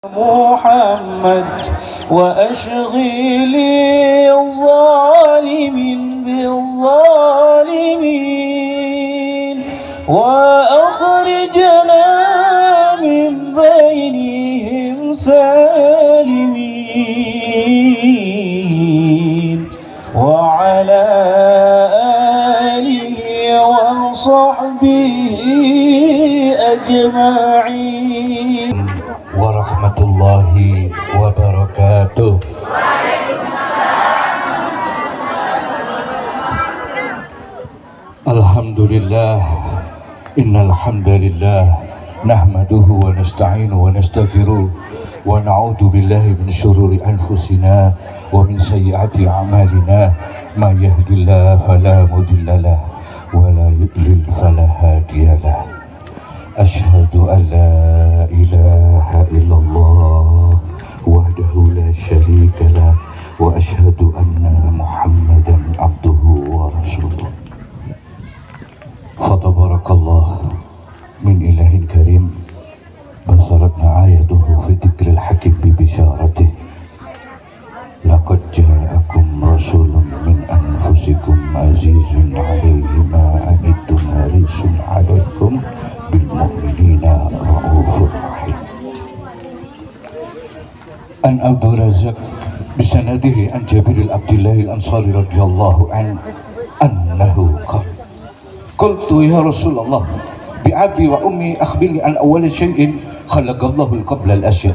محمد وأشغلي الظالمين بالظالمين وأخرجنا من بينهم سالمين وعلى آله وصحبه أجمعين warahmatullahi wabarakatuh. Alhamdulillah, innal hamdalillah nahmaduhu wa nasta'inuhu wa nastaghfiruh wa na'udzu billahi min syururi anfusina wa min sayyiati a'malina may yahdihillahu fala mudilla lahu wa la yudlil fala hadiya lahu. Asyhadu an la ilaha illallah wahdahu la syarika lah wa asyhadu anna Muhammadan abduhu wa rasuluh. Fatabarakallah min ilahin karim basaratna ayatuhu fi dzikril hakim bi bisyaratih laqad ja'akum rasulun min anfusikum azizun 'alaihi ma anittum harisun 'alaikum bil mu'minina ra'ufur rahim. An Abdul Razak bisanadihi an Jabir al-Abdillah al-Ansari radhiyallahu anhu qala qultu ya Rasulullah bi abi wa ummi akhbirni an awwal shay'in khalaqallahu qabla al-ashya.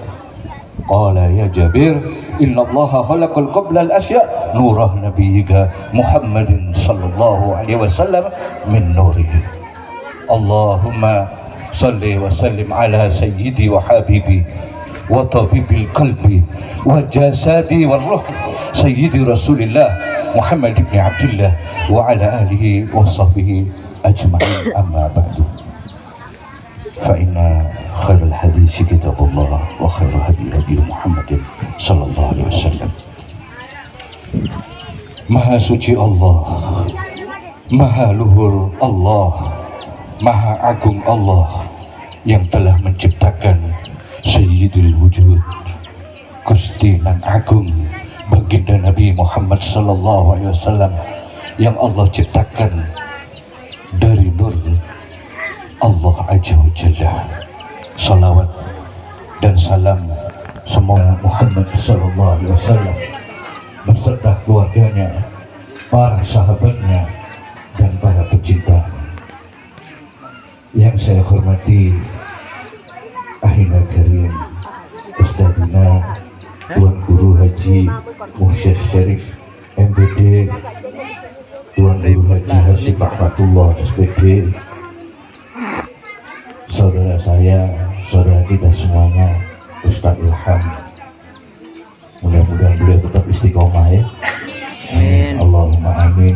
Qala ya Jabir inna allaha khalaqal qabla al-ashya nurah nabiyyika Muhammadin sallallahu alaihi wasallam min nurihi. Allahumma salli wa sallim ala sayyidi wa habibi wa tabibil qalbi wa jasadi wa ruh sayyidi rasulillah Muhammad ibn Abdullah wa ala alihi wa sahbihi ajma'in, amma ba'du. Fa inna khairal hadisi kitabullah wa khairul hadi Muhammadin sallallahu alaihi wasallam. Maha suci Allah, maha luhur Allah, maha agung Allah yang telah menciptakan Sayyidul Wujud, Gusti nan agung baginda Nabi Muhammad sallallahu alaihi wasallam yang Allah ciptakan dari nur Allah Azza wa Jalla. Salawat dan salam semoga Muhammad sallallahu alaihi wasallam beserta keluarganya, para sahabatnya dan para pecinta. Yang saya hormati Ahina Karim Ustadzina Tuan Guru Haji Muhsyid Syarif MBD, Tuan Guru Haji Hasyim Rahmatullah SPD, saudara saya, saudara kita semuanya, Ustadz Ilham, mudah-mudahan beliau tetap istiqomah ya. Amin, Allahumma amin.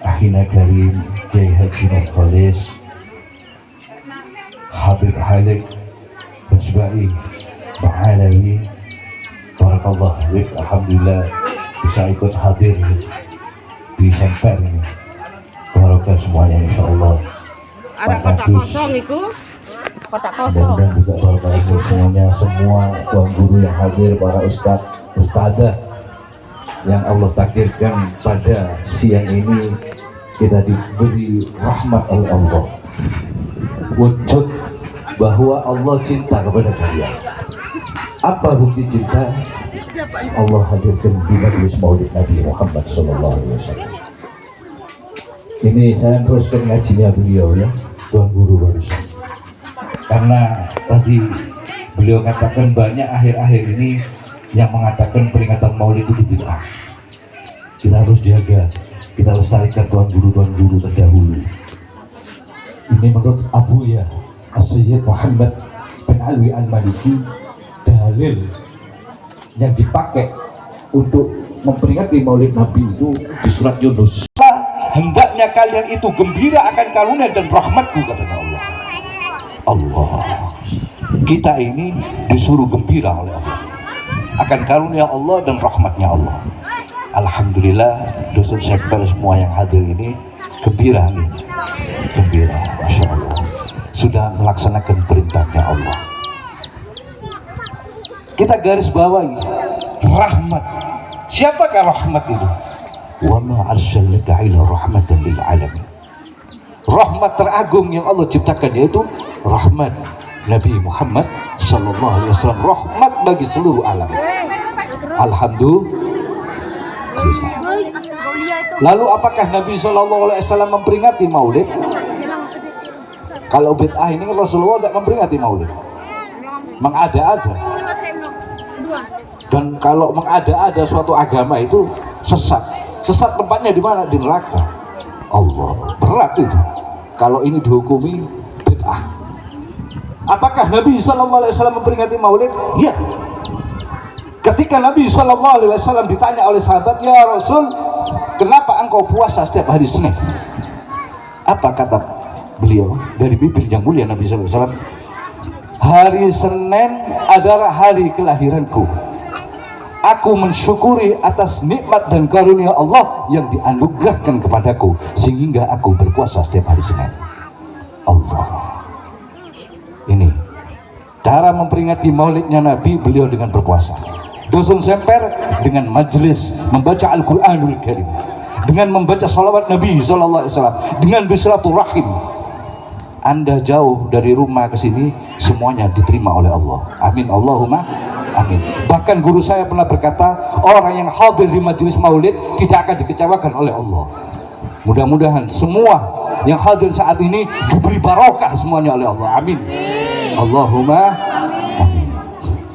Ahina Karim Kiai Haji Nurkhalis, Habib Halik Basbai Ba'alawi, barakallah, alhamdulillah bisa ikut hadir di semper ini. Barakah semuanya insyaallah. Ada kotak kosong itu, kotak kosong. Dan juga barakah semuanya, semua tuan guru yang hadir, para ustadz, ustadzah yang Allah takdirkan pada siang ini kita diberi rahmat oleh Allah, wujud bahwa Allah cinta kepada kalian. Apa bukti cinta? Allah hadirkan di majelis Maulid Nabi Muhammad sallallahu alaihi wasallam. Ini saya teruskan ngajinya beliau ya, Tuan Guru barusan. Karena tadi beliau katakan banyak akhir-akhir ini yang mengatakan peringatan Maulid itu bid'ah. Kita harus jaga, kita lestarikan Tuan Guru terdahulu. Ini menurut Abu ya As-Sayyid Muhammad bin Alwi Al-Maliki, dalil yang dipakai untuk memperingati Maulid Nabi itu di surat Yunus. Hendaknya kalian itu gembira akan karunia dan rahmatku, katanya Allah. Allah, kita ini disuruh gembira oleh Allah akan karunia Allah dan rahmatnya Allah. Alhamdulillah, dusun sektor semua yang hadir ini gembira nih, gembira, masya Allah, sudah melaksanakan perintahnya Allah. Kita garis bawahi rahmat. Siapakah rahmat itu? Wa ma arsalnaka illa rahmatan lil alamin. Rahmat teragung yang Allah ciptakan yaitu rahmat Nabi Muhammad sallallahu alaihi wasallam, rahmat bagi seluruh alam. Alhamdulillah. Lalu apakah Nabi sallallahu alaihi wasallam memperingati Maulid? Kalau bid'ah ini Rasulullah tidak memperingati Maulid. Mengada-ada. Dan kalau mengada-ada suatu agama itu sesat. Sesat tempatnya di mana? Di neraka. Allah, berat itu kalau ini dihukumi bid'ah. Apakah Nabi sallallahu alaihi wasallam memperingati Maulid? Ya. Ketika Nabi sallallahu alaihi wasallam ditanya oleh sahabat, "Ya Rasul, kenapa engkau puasa setiap hari Senin?" Apa kata beliau dari bibir yang mulia Nabi sallallahu alaihi wasallam? "Hari Senin adalah hari kelahiranku. Aku mensyukuri atas nikmat dan karunia Allah yang dianugerahkan kepadaku sehingga aku berpuasa setiap hari Senin." Allah. Ini cara memperingati maulidnya Nabi, beliau dengan berpuasa. Dusun Semper dengan majelis membaca Al-Quranul Karim, dengan membaca salawat Nabi SAW, dengan bersilaturahim. Anda jauh dari rumah ke sini, semuanya diterima oleh Allah. Amin Allahumma amin. Bahkan guru saya pernah berkata, orang yang hadir di majelis maulid tidak akan dikecewakan oleh Allah. Mudah-mudahan semua yang hadir saat ini diberi barokah semuanya oleh Allah. Amin Allahumma amin.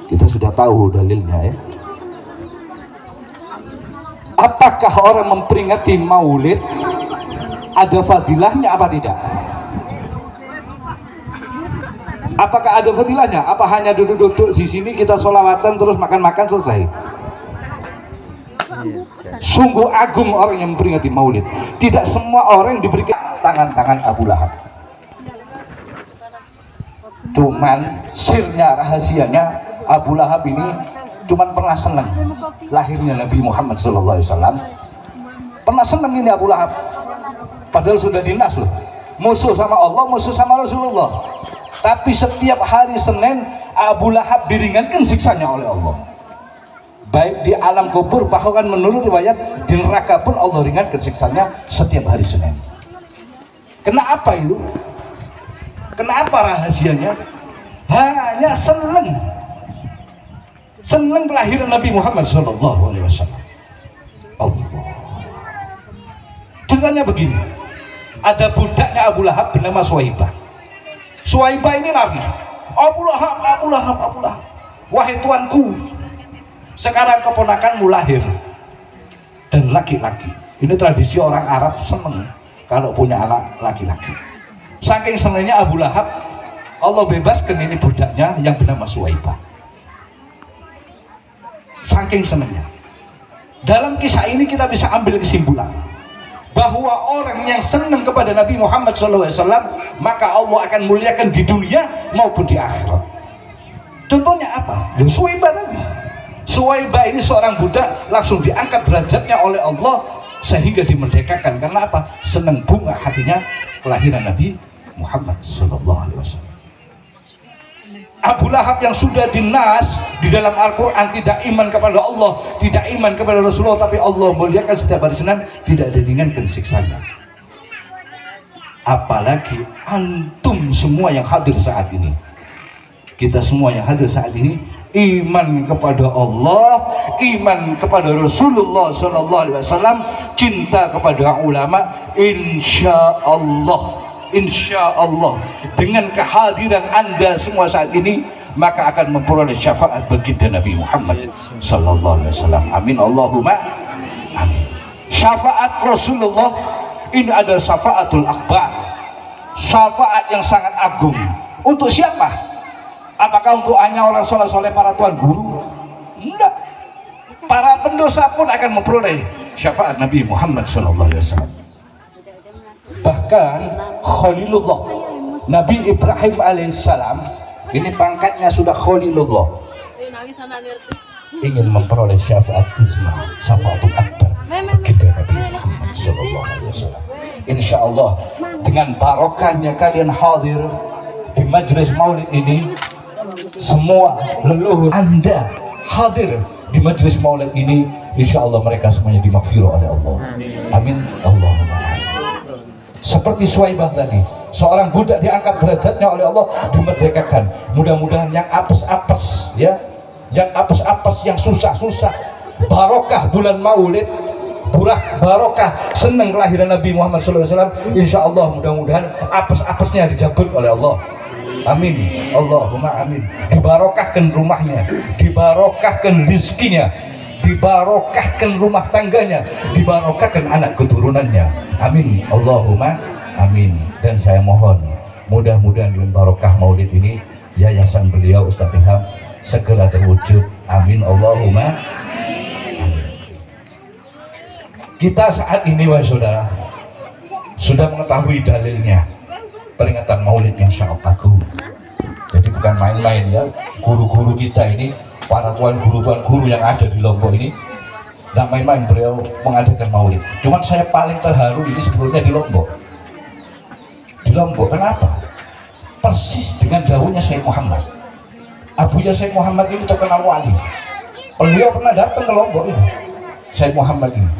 Kita sudah tahu dalilnya ya. Apakah orang memperingati maulid ada fadilahnya apa tidak? Apakah ada fadilahnya? Apa hanya duduk-duduk di sini kita sholawatan terus makan-makan selesai? Sungguh agung orang yang memperingati maulid. Tidak semua orang diberikan tangan-tangan Abu Lahab. Cuman sirnya, rahasianya, Abu Lahab ini cuman pernah senang lahirnya Nabi Muhammad SAW. Pernah senang ini Abu Lahab. Padahal sudah dinas loh. Musuh sama Allah, musuh sama Rasulullah. Tapi setiap hari Senin Abu Lahab diringankan siksanya oleh Allah. Baik di alam kubur, bahkan menurut riwayat di neraka pun Allah ringankan siksanya setiap hari Senin. Kenapa itu? Kenapa rahasianya? Hanya senang kelahiran Nabi Muhammad SAW. Allah. Ceritanya begini, ada budaknya Abu Lahab bernama Suwaibah. Suwaibah ini lari, Abu Lahab, Abu Lahab, Abu Lahab. Wahai tuanku, sekarang keponakanmu lahir dan laki-laki. Ini tradisi orang Arab senang kalau punya anak laki-laki. Saking senangnya Abu Lahab, Allah bebaskan ini budaknya yang bernama Suwaibah. Saking senangnya. Dalam kisah ini kita bisa ambil kesimpulan bahwa orang yang senang kepada Nabi Muhammad SAW, maka Allah akan muliakan di dunia maupun di akhirat. Contohnya apa? Ya, Suwaibah tadi. Suwaibah ini seorang budak langsung diangkat derajatnya oleh Allah sehingga dimerdekakan. Karena apa? Senang bunga hatinya kelahiran Nabi Muhammad SAW. Abu Lahab yang sudah dinas di dalam Al-Quran tidak iman kepada Allah, tidak iman kepada Rasulullah, tapi Allah muliakan setiap hari Senin, tidak diringankan siksanya. Apalagi antum semua yang hadir saat ini, kita semua yang hadir saat ini iman kepada Allah, iman kepada Rasulullah SAW, cinta kepada ulama, insya Allah dengan kehadiran Anda semua saat ini, maka akan memperoleh syafaat baginda Nabi Muhammad SAW. Amin Allahumma amin. Syafaat Rasulullah ini adalah syafaatul akbar, syafaat yang sangat agung. Untuk siapa? Apakah untuk hanya orang soleh-soleh, para tuan guru? Tidak. Para pendosa pun akan memperoleh syafaat Nabi Muhammad SAW. Bahkan Khalilullah Nabi Ibrahim alaihissalam, ini pangkatnya sudah Khalilullah, ingin memperoleh syafaat izmah, syafaatul akbar baginda Nabi Muhammad SAW. Insya Allah dengan barokahnya kalian hadir di majelis maulid ini, semua leluhur Anda hadir di majelis maulid ini, insya Allah mereka semuanya dimaghfirah oleh Allah. Amin. Allahumma amin. Seperti Suwaibah tadi, seorang budak diangkat derajatnya oleh Allah, dimerdekakan. Mudah-mudahan yang apes-apes ya, yang apes-apes, yang susah-susah, barokah bulan maulid, barokah senang kelahiran Nabi Muhammad SAW, insya Allah mudah-mudahan apes-apesnya dijabut oleh Allah. Amin. Allahumma amin. Dibarokahkan rumahnya, dibarokahkan rizkinya, dibarokahkan rumah tangganya, dibarokahkan anak keturunannya. Amin. Allahumma amin. Dan saya mohon, mudah-mudahan dengan barokah maulid ini, yayasan beliau Ustaz Ilham segera terwujud. Amin. Allahumma amin. Kita saat ini wahai saudara sudah mengetahui dalilnya peringatan maulid yang sangat agung. Jadi bukan main-main ya, guru-guru kita ini, para tuan guru yang ada di Lombok ini, nggak main-main beliau mengadakan maulid. Cuman saya paling terharu ini sebelumnya di Lombok. Di Lombok, kenapa? Persis dengan daunnya Syekh Muhammad. Abunya Syekh Muhammad ini terkenal wali. Beliau pernah datang ke Lombok ini, Syekh Muhammad ini.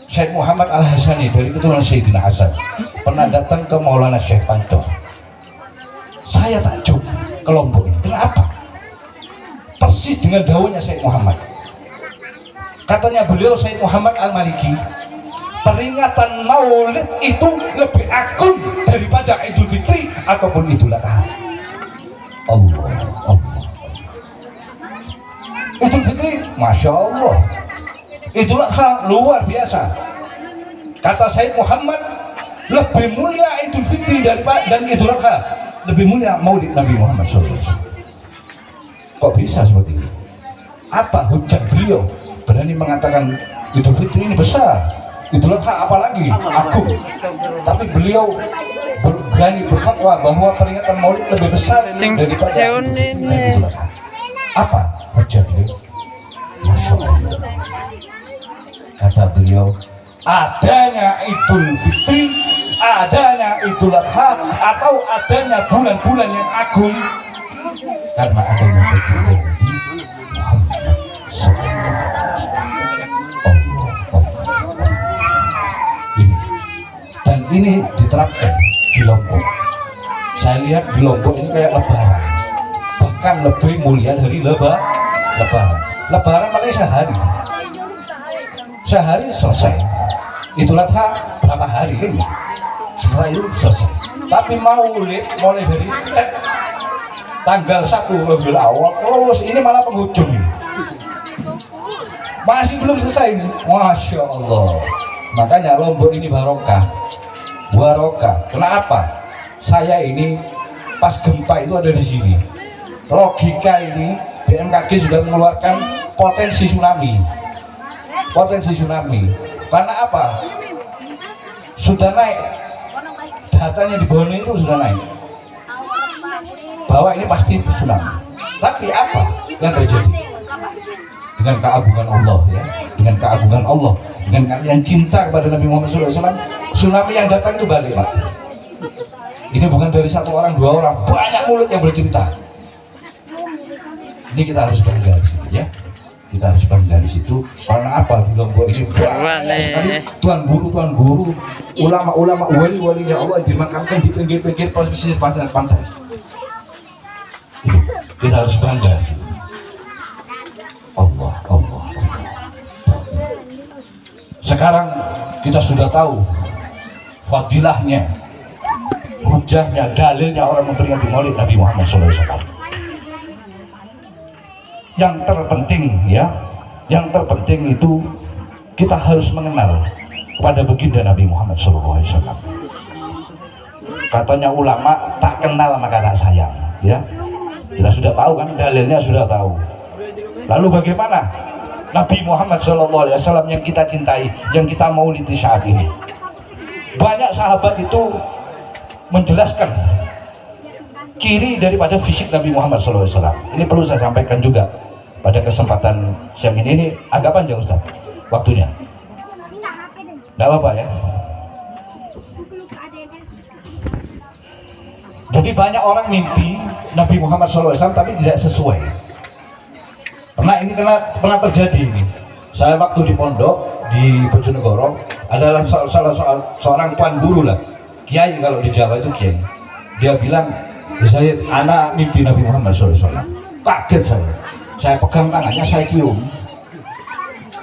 Syekh Muhammad Al-Hasani dari keturunan Sayyidina Hasan pernah datang ke Maulana Syekh Pantor. Saya takjub ke Lombok ini. Kenapa? Persis dengan daunnya Syekh Muhammad. Katanya beliau Syekh Muhammad Al-Maliki, peringatan maulid itu lebih agung daripada Idul Fitri ataupun Idul Adha. Allah, Allah. Idul Fitri, Masya Allah. Idul Adha luar biasa. Kata Syekh Muhammad, lebih mulia Idul Fitri dan Idul Adha, lebih mulia maulid Nabi Muhammad SAW. Kok bisa seperti ini? Apa hujah beliau berani mengatakan Idul Fitri ini besar, Idul Adha apalagi agung, tapi beliau berani berfatwa bahwa peringatan maulid lebih besar daripada Idul Fitri dan Idul Adha. Apa hujah beliau? Masya Allah. Kata beliau, adanya Idul Fitri, adanya Idul Adha, atau adanya bulan-bulan yang agung karena adanya Idul Muhammad ini. Dan ini diterapkan di Lombok. Saya lihat di Lombok ini kayak lebaran, bahkan lebih mulia dari lebaran. Lebaran paling sehari selesai. Idul Adha berapa hari ini? Setelah itu selesai. Tapi maulid mulai dari tanggal 1 Rabiul Awal terus ini malah penghujung ini. Masih belum selesai ini. Masya Allah. Makanya Lombok ini barokah. Kenapa? Saya ini pas gempa itu ada di sini. Logika ini BMKG sudah mengeluarkan potensi tsunami. Karena apa? Sudah naik datanya di Borneo itu, sudah naik bahwa ini pasti tsunami. Tapi apa yang terjadi? Dengan keagungan Allah ya, dengan keagungan Allah, dengan kalian cinta kepada Nabi Muhammad SAW, tsunami yang datang itu balik Pak. Ini bukan dari satu orang, dua orang, banyak mulut yang bercerita. Ini kita harus bangga di sini ya. Kita harus bangga di situ. Karena apa? Di Lombok ini banyak sekali tuan guru, ulama-ulama, wali-walinya Allah dimakamkan di pinggir-pinggir pesisir pantai. Itu kita harus bangga di situ. Allah. Sekarang kita sudah tahu fadilahnya, hujahnya, dalilnya orang memperingati maulid Nabi Muhammad SAW. Yang terpenting itu kita harus mengenal kepada baginda Nabi Muhammad SAW. Katanya ulama, tak kenal maka tak sayang ya. Kita sudah tahu kan, dalilnya sudah tahu. Lalu bagaimana Nabi Muhammad SAW yang kita cintai, yang kita maulidi saat ini? Banyak sahabat itu menjelaskan ciri daripada fisik Nabi Muhammad SAW. Ini perlu saya sampaikan juga pada kesempatan siang ini agak panjang Ustaz waktunya. Tidak apa-apa ya. Jadi banyak orang mimpi Nabi Muhammad SAW tapi tidak sesuai. Pernah terjadi ini. Saya waktu di pondok di Bojonegoro adalah seorang tuan guru lah, kiai kalau di Jawa itu kiai. Dia bilang, saya anak mimpi Nabi Muhammad SAW. Kaget saya pegang tangannya, saya cium.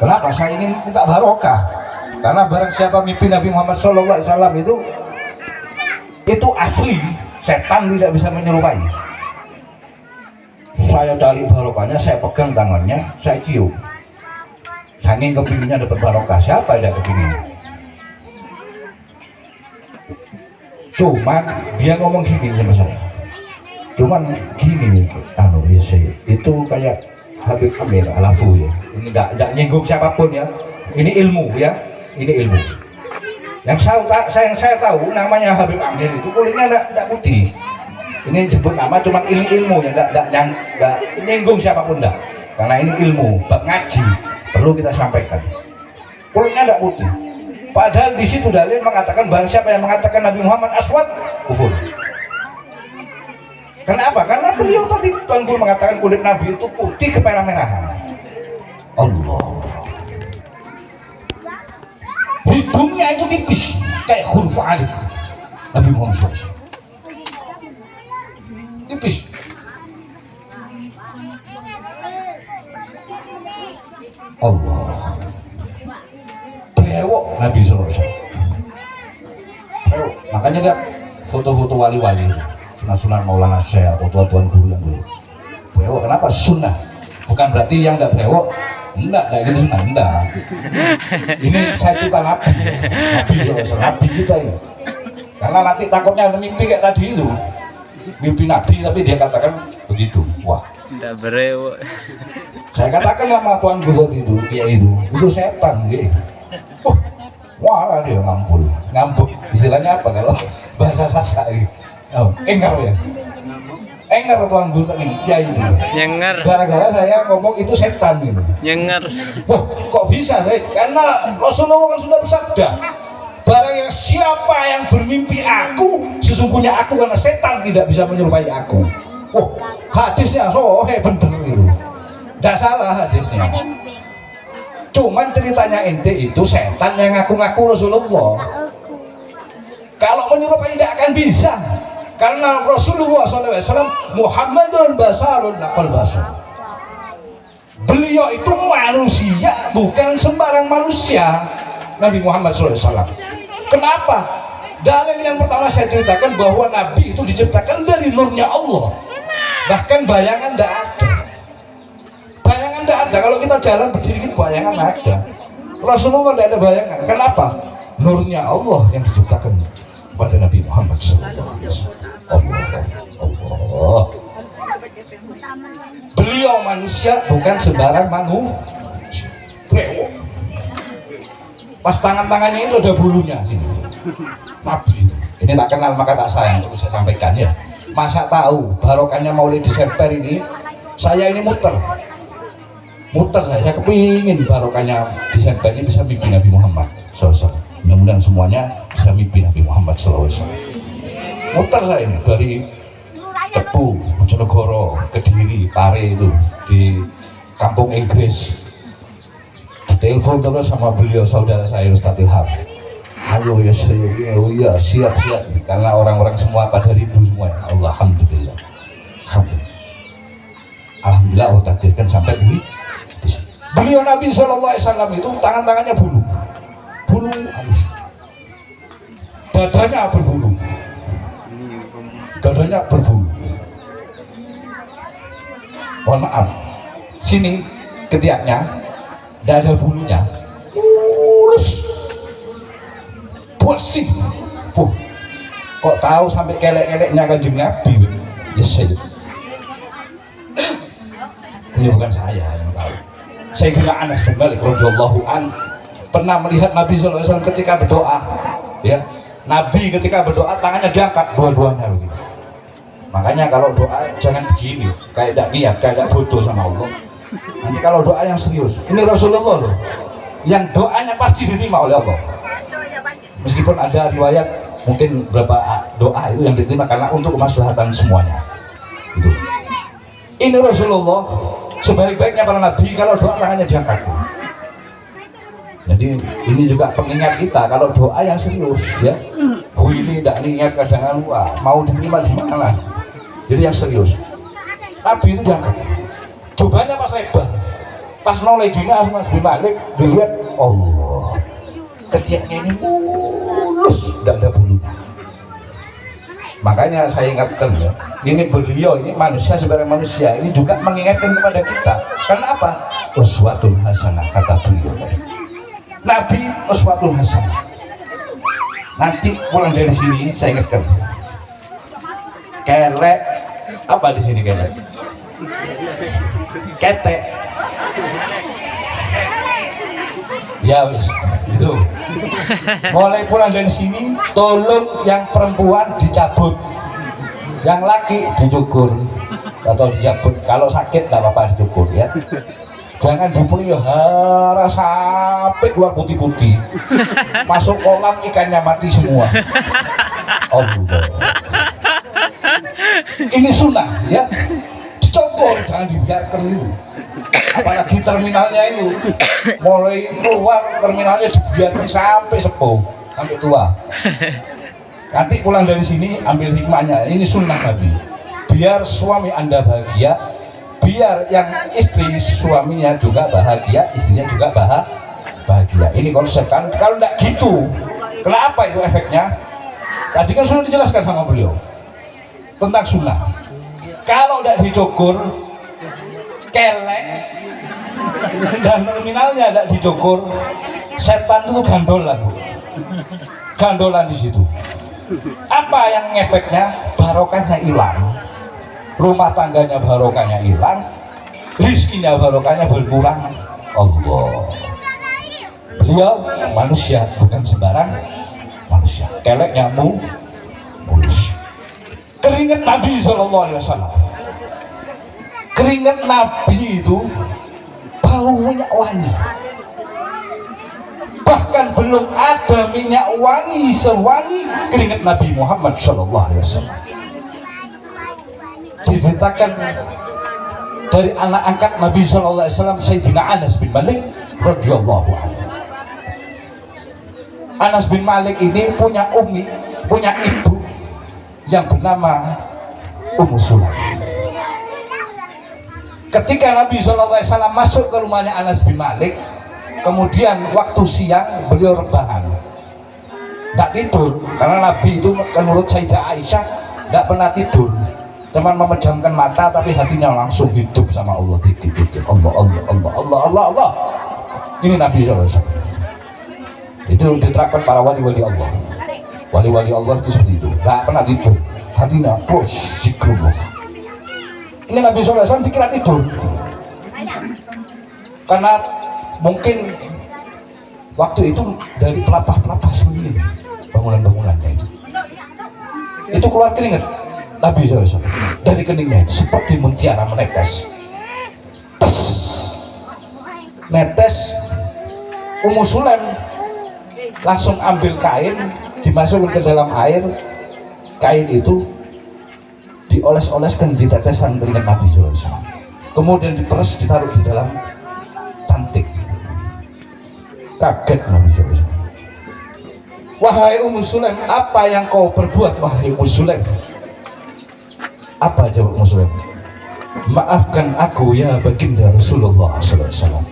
Kenapa? Saya ingin minta barokah. Karena barang siapa mimpi Nabi Muhammad SAW itu asli, setan tidak bisa menyerupai. Saya cari barokahnya, saya pegang tangannya, saya cium. Saking kepinginnya dapat barokah, siapa yang kepingin? Cuman dia ngomong gini sama saya. Cuman gini, itu kayak Habib Amir Alafu ya. Ini tidak nyinggung siapapun ya. Ini ilmu ya, ini ilmu. Yang saya tahu namanya Habib Amir itu kulitnya tidak putih. Ini disebut nama, cuman ini ilmu ya, tidak nyinggung siapapun dah. Karena ini ilmu, bab ngaji perlu kita sampaikan. Kulitnya tidak putih. Padahal di situ dalil mengatakan barang siapa yang mengatakan Nabi Muhammad aswad kufur. Kenapa? Karena beliau tadi Tuan Guru mengatakan kulit Nabi itu putih kemerah-merahan. Allah. Hidungnya itu tipis kayak huruf alif. Nabi Muhammad SAW. Tipis. Allah. Brewok Nabi SAW. Brewok. Makanya lihat foto-foto wali-wali. Sunan-sunan Maulana Syekh atau tuan-tuan guru yang dulu. Brewok, kenapa? Sunnah. Bukan berarti yang tidak brewok enggak gitu sunnah, enggak. Ini saya cerita Nabi. Nabi kita ini. Karena nanti takutnya ada mimpi kayak tadi itu. Mimpi Nabi tapi dia katakan begitu. Wah, enggak brewok. Saya katakan sama tuan guru itu, itu setan gitu. Wah, dia ngambuk. Istilahnya apa kalau bahasa Sasak ini? Oh, enggar ya. Enggar tuan guru tadi, ya itu. Nyengar. Gara-gara saya ngomong itu setan gitu. Nyengar. Wah, kok bisa saya? Karena Rasulullah kan sudah bersabda, barang yang siapa yang bermimpi aku, sesungguhnya aku karena setan tidak bisa menyerupai aku. Oh, hadisnya bener gitu. Tidak salah hadisnya. Cuman ceritanya ente itu setan yang ngaku-ngaku Rasulullah. Kalau menyerupai tidak akan bisa. Karena Rasulullah SAW Muhammadun basarun laqal basar. Beliau itu manusia, bukan sembarang manusia. Nabi Muhammad SAW. Kenapa? Dalil yang pertama saya ceritakan bahwa Nabi itu diciptakan dari nurnya Allah. Bahkan bayangan tidak ada. Bayangan tidak ada. Kalau kita jalan berdiri bayangan ada. Rasulullah tidak ada bayangan. Kenapa? Nurnya Allah yang diciptakan pada Nabi Muhammad SAW. Allah. Beliau manusia, bukan sembarang manusia. Pas tangan-tangannya itu ada bulunya sini. Nabi. Ini tak kenal maka tak sayang, untuk saya sampaikan ya. Masa tahu barokahnya Maulid Desember ini, saya ini muter saya kepingin barokahnya Desember ini bisa mimpi Nabi Muhammad SAW. Mudah-mudahan semuanya bisa mimpi Nabi Muhammad SAW. Muter saya ini dari Cepu, Bojonegoro, Kediri, Pare itu di kampung Inggris. Telepon terus sama beliau saudara saya Ustadz Ilham. Halo ya saya, oh iya siap karena orang-orang semua pada rindu semua. Alhamdulillah. Alhamdulillah Allah takdirkan sampai di sini. Beliau Nabi SAW itu tangan-tangannya bulu halus. Dadanya berbulu. Mohon maaf, sini ketiaknya tidak ada bulunya, mulus, bersih. Kok tahu sampai kelek-keleknya Kanjeng Nabi? Yes, saya. Ini bukan saya yang tahu. Sayyidina Anas bin Malik radhiyallahu an pernah melihat Nabi SAW ketika berdoa, ya. Nabi ketika berdoa tangannya diangkat dua-duanya begitu. Makanya kalau doa jangan begini, kayak tidak niat, kayak tidak bodoh sama Allah. Nanti kalau doa yang serius, ini Rasulullah loh, yang doanya pasti diterima oleh Allah. Meskipun ada riwayat mungkin beberapa doa itu yang diterima karena untuk kemaslahatan semuanya. Itu. Ini Rasulullah sebaik-baiknya para nabi kalau doa tangannya diangkat. Jadi ini juga pengingat kita kalau doa yang serius ya. Ini tidak niat kadang mau diterima di mana. Jadi yang serius. Nabi itu diangkat. Cobanya pas lebar. Pas noleh gini Anas bin Malik dilihat Allah. Ketiaknya ini mulus, tidak ada bulu. Makanya saya ingatkan ya, ini beliau ini manusia sebagai manusia ini juga mengingatkan kepada kita. Karena apa? Uswatul hasanah kata beliau. Nabi uswatul hasanah. Nanti pulang dari sini saya ingatkan. Kelek apa di sini kelek? Ketek. Ya wis, itu. Mulai pulang dari sini, tolong yang perempuan dicabut, yang laki dicukur atau dicabut. Kalau sakit tidak apa-apa dicukur ya. Jangan dipelihara sampai keluar putih-putih, masuk kolam ikannya mati semua. Allah. Ini sunnah ya. Dicokor, jangan dibiarkan itu. Apalagi terminalnya itu mulai keluar terminalnya dibiarkan sampai sepuh, sampai tua. Nanti pulang dari sini ambil hikmahnya. Ini sunnah Nabi. Biar suami Anda bahagia, biar yang istri suaminya juga bahagia, istrinya juga bahagia. Ini konsep kan. Kalau tidak gitu, kenapa itu efeknya? Tadi kan sudah dijelaskan sama beliau tentang sunnah. Kalau tidak dicukur, kelek dan terminalnya tidak dicukur, setan itu gandolan, Bu. Gandolan di situ. Apa yang efeknya? Barokahnya hilang, rumah tangganya barokahnya hilang, rizkinya barokahnya berkurang. Allah. Beliau manusia, bukan sembarang manusia. Keleknya mulus. Keringat Nabi SAW. Keringat Nabi itu baunya wangi. Bahkan belum ada minyak wangi sewangi keringat Nabi Muhammad SAW. Diceritakan dari anak angkat Nabi SAW, Sayyidina Anas bin Malik radhiyallahu anhu. Anas bin Malik ini punya ibu yang bernama Ummu Sulaim. Ketika Nabi SAW masuk ke rumahnya Anas bin Malik, kemudian waktu siang beliau rebahan, tidak tidur, karena Nabi itu menurut Sayyidah Aisyah tidak pernah tidur, teman memejamkan mata tapi hatinya langsung hidup sama Allah. Allah. Ini Nabi SAW. Itu diterapkan para wali-wali Allah. Wali-wali Allah itu seperti itu, tidak pernah tidur, hatinya terus zikrullah. Ini Nabi SAW dikira tidur karena mungkin waktu itu dari pelatah-pelatah seperti ini, bangunan-bangunannya itu keluar keringat Nabi SAW dari keningnya itu, seperti mutiara menetes. Netes. Ummu Sulaim langsung ambil kain, dimasukkan ke dalam air, kain itu dioles-oleskan di tetesan keringat Nabi SAW, kemudian diperes, ditaruh di dalam cantik. Kaget Nabi SAW. Wahai Ummu Sulaim, apa yang kau perbuat wahai Ummu Sulaim? Apa jawab Ummu Sulaim? Maafkan aku ya baginda Rasulullah SAW.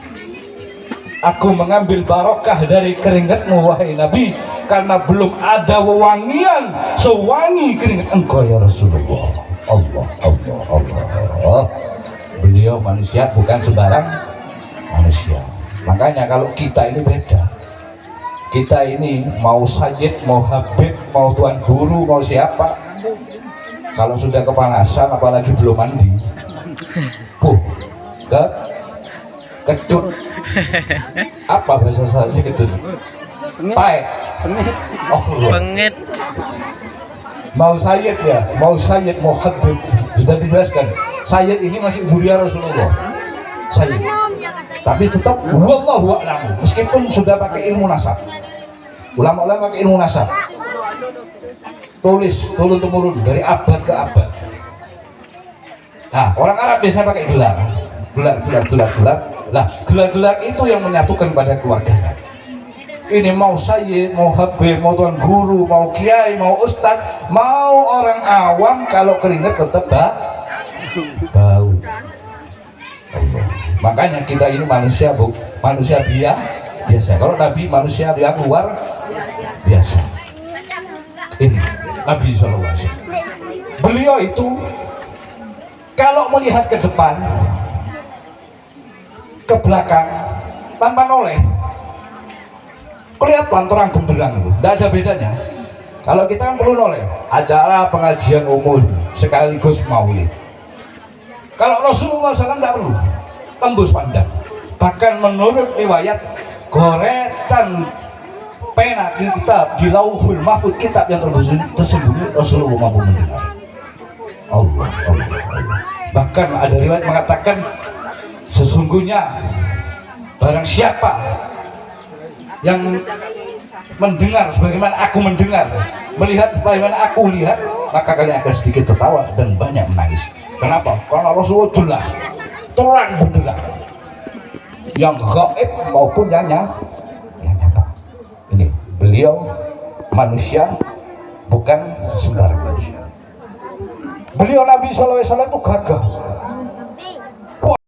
Aku mengambil barokah dari keringatmu wahai Nabi, karena belum ada wewangian sewangi keringat engkau ya Rasulullah. Allah. Beliau manusia, bukan sembarang manusia. Makanya kalau kita ini beda. Kita ini mau sayyid, mau habib, mau tuan guru, mau siapa, kalau sudah kepanasan apalagi belum mandi, kecut. Apa bahasa saya kecut? Pahit. Pengit. Mau sayyid ya, mau sayyid, mau habib, sudah dijelaskan. Sayyid ini masih dzurriyyah Rasulullah. Sayyid. Tapi tetap wallahu a'lam, meskipun sudah pakai ilmu nasab. Ulama-ulama pakai ilmu nasab. tulis turun temurun dari abad ke abad. Nah, orang Arab biasanya pakai gelar. Lah, gelar-gelar itu yang menyatukan pada keluarganya. Ini mau sayyid, mau habib, mau tuan guru, mau kiai, mau ustadz, mau orang awam, kalau keringat tetap bau. Allah. Makanya kita ini manusia, manusia biasa. Kalau Nabi manusia yang luar biasa. Ini Nabi SAW. Beliau itu kalau melihat ke depan, ke belakang, tanpa noleh, kelihatan terang benderang itu, tidak ada bedanya. Kalau kita kan perlu noleh, acara pengajian umum sekaligus maulid. Kalau Rasulullah SAW tidak perlu, tembus pandang. Bahkan menurut riwayat, goretan pena kitab di Lauhul Mahfuz, kitab yang tersembunyi, Rasulullah mampu mendengar. Allah. Bahkan ada riwayat mengatakan, sesungguhnya barang siapa yang mendengar sebagaimana aku mendengar, melihat sebagaimana aku lihat, maka kalian akan sedikit tertawa dan banyak menangis. Kenapa? Karena Rasulullah jelas terang benderang, yang gaib maupun yang nyata. Ini beliau manusia, bukan sembarang manusia. Beliau Nabi SAW itu gagah.